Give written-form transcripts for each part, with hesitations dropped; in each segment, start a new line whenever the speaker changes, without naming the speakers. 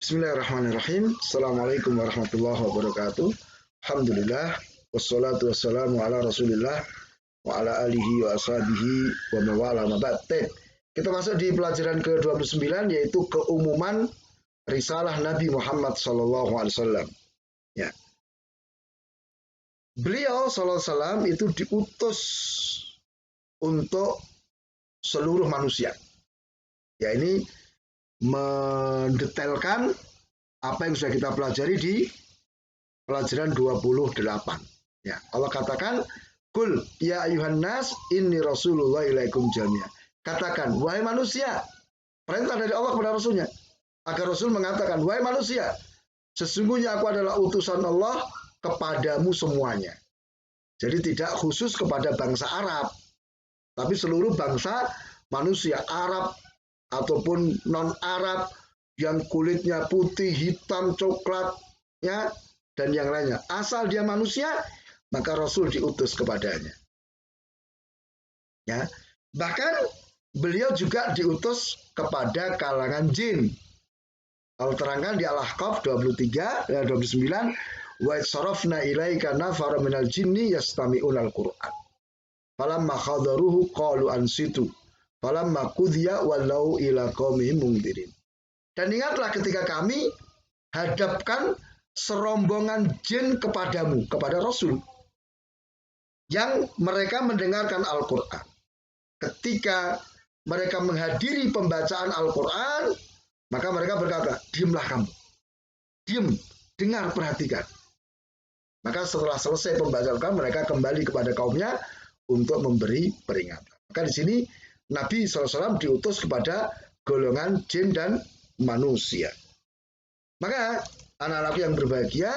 Bismillahirrahmanirrahim. Assalamualaikum warahmatullahi wabarakatuh. Alhamdulillah. Wassalatu wassalamu ala rasulillah wa ala alihi wa ashabihi wa mawala mabad. Kita masuk di pelajaran ke-29 yaitu keumuman risalah Nabi Muhammad SAW. Ya. Beliau SAW itu diutus untuk seluruh manusia. Ya, ini mendetailkan apa yang sudah kita pelajari di pelajaran 28. Ya, Allah katakan, "Qul ya ayuhan nas inni rasulullah ilaikum jami'a." Katakan, wahai manusia, perintah dari Allah kepada Rasulnya, agar Rasul mengatakan, wahai manusia, sesungguhnya aku adalah utusan Allah kepadamu semuanya. Jadi tidak khusus kepada bangsa Arab, tapi seluruh bangsa manusia, Arab ataupun non-Arab yang kulitnya putih, hitam, coklat, ya, dan yang lainnya. Asal dia manusia, maka Rasul diutus kepadanya. Ya, bahkan beliau juga diutus kepada kalangan jin. Allah terangkan di Al-Ahqaf 23 dan 29, wa sarafna ilaika nafara minal jinni yastami'unal Qur'an. Falamma khadaruhu qalu ansitu. Falamma qudhiya wallau ila qaumihim mungdirin. Dan ingatlah ketika kami hadapkan serombongan jin kepadamu, kepada Rasul, yang mereka mendengarkan Al-Quran. Ketika mereka menghadiri pembacaan Al-Quran, maka mereka berkata, diamlah kamu. Diam, dengar, perhatikan. Maka setelah selesai pembacaan Al-Quran, mereka kembali kepada kaumnya untuk memberi peringatan. Maka di sini Nabi SAW diutus kepada golongan jin dan manusia. Maka anak-anakku yang berbahagia,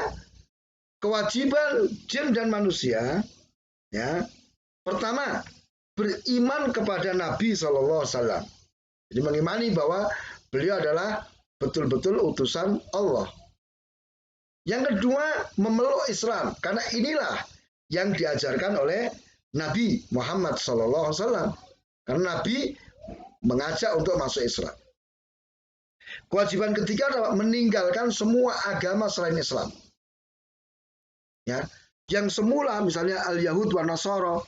kewajiban jin dan manusia, ya, pertama beriman kepada Nabi SAW. Jadi mengimani bahwa beliau adalah betul-betul utusan Allah. Yang kedua, memeluk Islam, karena inilah yang diajarkan oleh Nabi Muhammad SAW. Karena Nabi mengajak untuk masuk Islam. Kewajiban ketiga adalah meninggalkan semua agama selain Islam. Ya, yang semula misalnya al-Yahud wa Nasara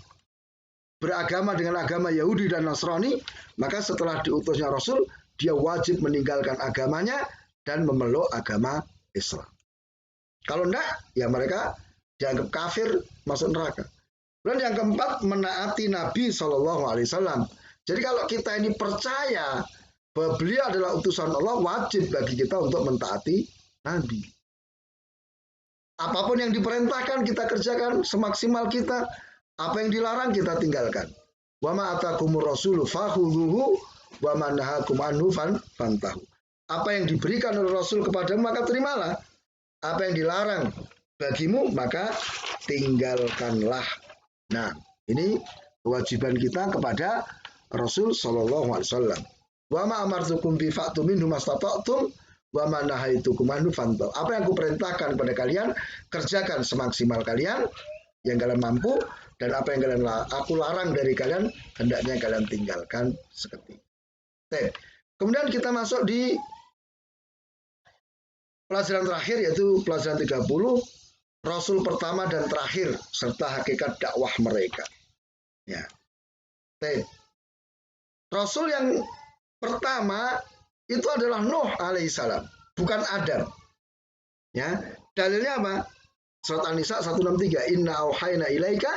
beragama dengan agama Yahudi dan Nasrani, maka setelah diutusnya Rasul, dia wajib meninggalkan agamanya dan memeluk agama Islam. Kalau enggak, ya mereka dianggap kafir, masuk neraka. Dan yang keempat, menaati Nabi SAW. Jadi kalau kita ini percaya bahwa beliau adalah utusan Allah, wajib bagi kita untuk mentaati Nabi. Apapun yang diperintahkan kita kerjakan semaksimal kita, apa yang dilarang kita tinggalkan. Wa ma atakumur rasulu fakhudhuhu wa ma nahakum anhu fantahu. Apa yang diberikan oleh Rasul kepadamu maka terimalah. Apa yang dilarang bagimu maka tinggalkanlah. Nah, ini kewajiban kita kepada Rasul sallallahu alaihi wasallam. Wa ma amartukum bi fa'tu minhu mastata'tum wa ma nahaitukum anhu fantahu. Apa yang aku perintahkan kepada kalian, kerjakan semaksimal kalian yang kalian mampu, dan apa yang aku larang dari kalian, hendaknya kalian tinggalkan seperti itu. Kemudian kita masuk di pelajaran terakhir, yaitu pelajaran 30, Rasul pertama dan terakhir serta hakikat dakwah mereka. Ya. Rasul yang pertama itu adalah Nuh alaihissalam, bukan Adam. Ya, dalilnya apa? Surat An-Nisa 163, Inna auhayna ilaika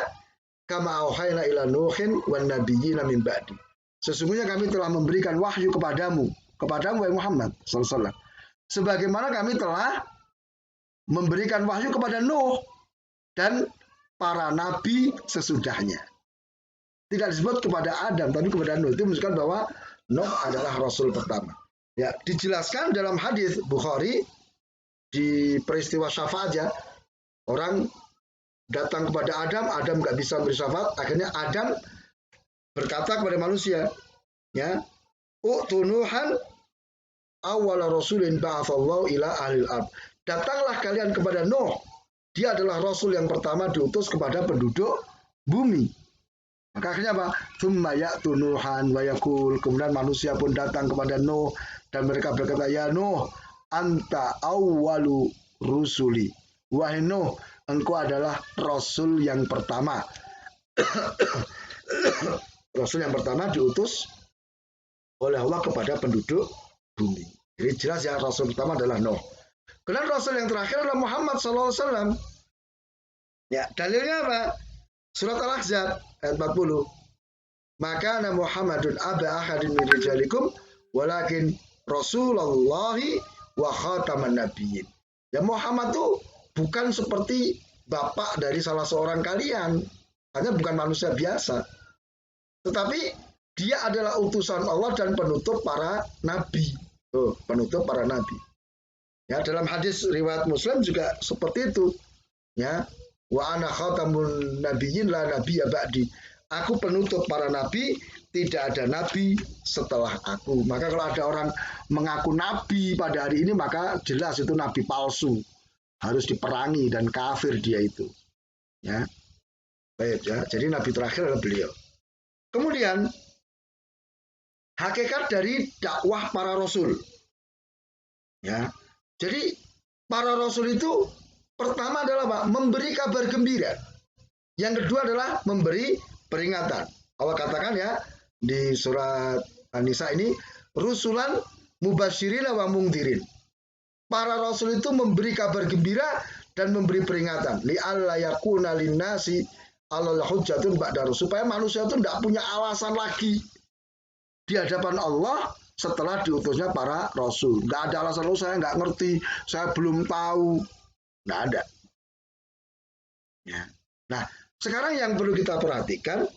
kama auhayna ila Nuhin wan nabiyyina min ba'di. Sesungguhnya kami telah memberikan wahyu kepadamu wahai Muhammad sallallahu alaihi wasallam, sebagaimana kami telah memberikan wahyu kepada Nuh dan para nabi sesudahnya. Tidak disebut kepada Adam, tapi kepada Nuh. Itu menunjukkan bahwa Nuh adalah Rasul pertama. Ya, dijelaskan dalam hadis Bukhari di peristiwa syafaat, ya. Orang datang kepada Adam nggak bisa beri syafaat, akhirnya Adam berkata kepada manusia, ya, u'tunuhan awwala rasulin ba'atsallahu ila ahlil ard. Datanglah kalian kepada Nuh. Dia adalah Rasul yang pertama diutus kepada penduduk bumi. Maka akhirnya apa? Tsumma ya'tu Nuhan wa yaqul. Kemudian manusia pun datang kepada Nuh dan mereka berkata, ya Nuh, anta awwalu rusuli. Wahai Nuh, engkau adalah rasul yang pertama. Rasul yang pertama diutus oleh Allah kepada penduduk bumi. Jadi jelas ya, rasul pertama adalah Nuh. Kemudian rasul yang terakhir adalah Muhammad SAW. Ya, dalilnya apa? Surat Al-Ahzab ayat 40. Maka ana Muhammadun aba ahadin min rijalikum walakin Rasulullahi wa khataman nabiyyin. Ya, Muhammad itu bukan seperti bapak dari salah seorang kalian. Hanya bukan manusia biasa. Tetapi dia adalah utusan Allah dan penutup para nabi. Penutup para nabi. Ya, dalam hadis riwayat Muslim juga seperti itu. Ya, wa ana khatamun nabiyyin la nabiyya ba'di. Aku penutup para nabi, tidak ada nabi setelah aku. Maka kalau ada orang mengaku nabi pada hari ini, maka jelas itu nabi palsu. Harus diperangi dan kafir dia itu. Ya. Baik ya. Jadi nabi terakhir adalah beliau. Kemudian hakikat dari dakwah para rasul. Ya. Jadi para rasul itu pertama adalah apa? Memberi kabar gembira. Yang kedua adalah memberi peringatan. Allah katakan ya di surat An-Nisa ini, rusulan mubasyirina wa mungdirin. Para rasul itu memberi kabar gembira dan memberi peringatan. Li'alla yakuna linnasi 'alal hujjatun ba'da rusul. Supaya manusia itu tidak punya alasan lagi di hadapan Allah setelah diutusnya para rasul. Nggak ada alasan, saya nggak ngerti, saya belum tahu. Nggak ada. Ya. Nah, sekarang yang perlu kita perhatikan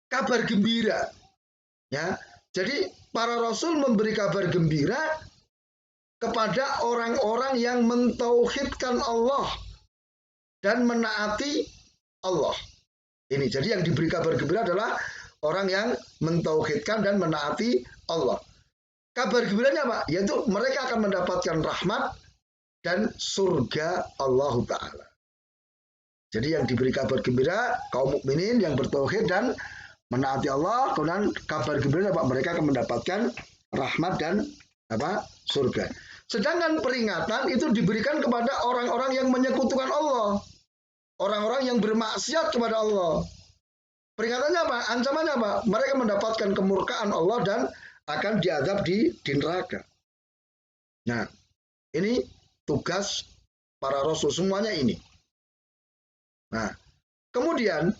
kabar gembira. Ya. Jadi para rasul memberi kabar gembira kepada orang-orang yang mentauhidkan Allah dan menaati Allah. Ini jadi yang diberi kabar gembira adalah orang yang mentauhidkan dan menaati Allah. Kabar gembiranya apa? Yaitu mereka akan mendapatkan rahmat dan surga Allah Ta'ala. Jadi yang diberi kabar gembira kaum mukminin yang bertauhid dan menaati Allah, kemudian kabar gembira apa? Mereka akan mendapatkan rahmat dan apa? Surga. Sedangkan peringatan itu diberikan kepada orang-orang yang menyekutukan Allah. Orang-orang yang bermaksiat kepada Allah. Peringatannya apa? Ancamannya apa? Mereka mendapatkan kemurkaan Allah dan akan diazab di neraka. Nah, ini tugas para rasul semuanya ini. Nah, kemudian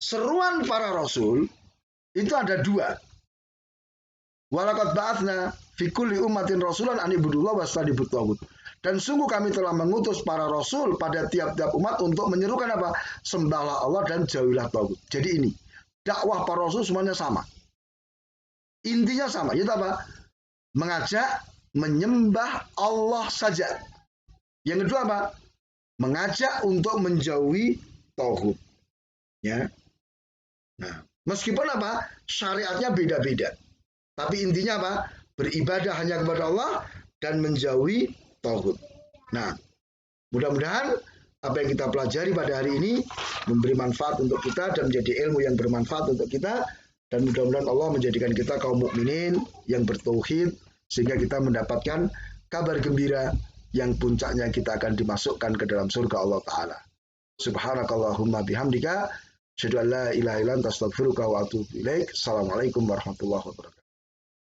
seruan para rasul itu ada dua. Walaqad ba'atsna fi kulli ummatin rasulan an ibudullah wastadibut tagut. Dan sungguh kami telah mengutus para rasul pada tiap-tiap umat untuk menyerukan apa? Sembahlah Allah dan jauhilah tagut. Jadi ini, dakwah para rasul semuanya sama. Intinya sama, yaitu apa? Mengajak menyembah Allah saja. Yang kedua apa? Mengajak untuk menjauhi tauhid. Ya. Nah, meskipun apa? Syariatnya beda-beda. Tapi intinya apa? Beribadah hanya kepada Allah dan menjauhi tauhid. Nah, mudah-mudahan apa yang kita pelajari pada hari ini memberi manfaat untuk kita dan menjadi ilmu yang bermanfaat untuk kita, dan mudah-mudahan Allah menjadikan kita kaum mukminin yang bertauhid sehingga kita mendapatkan kabar gembira yang puncaknya kita akan dimasukkan ke dalam surga Allah Ta'ala. Subhanakallahumma bihamdika asyhadu an la ilaha illa anta astaghfiruka wa atubu ilaik. Assalamualaikum warahmatullahi wabarakatuh.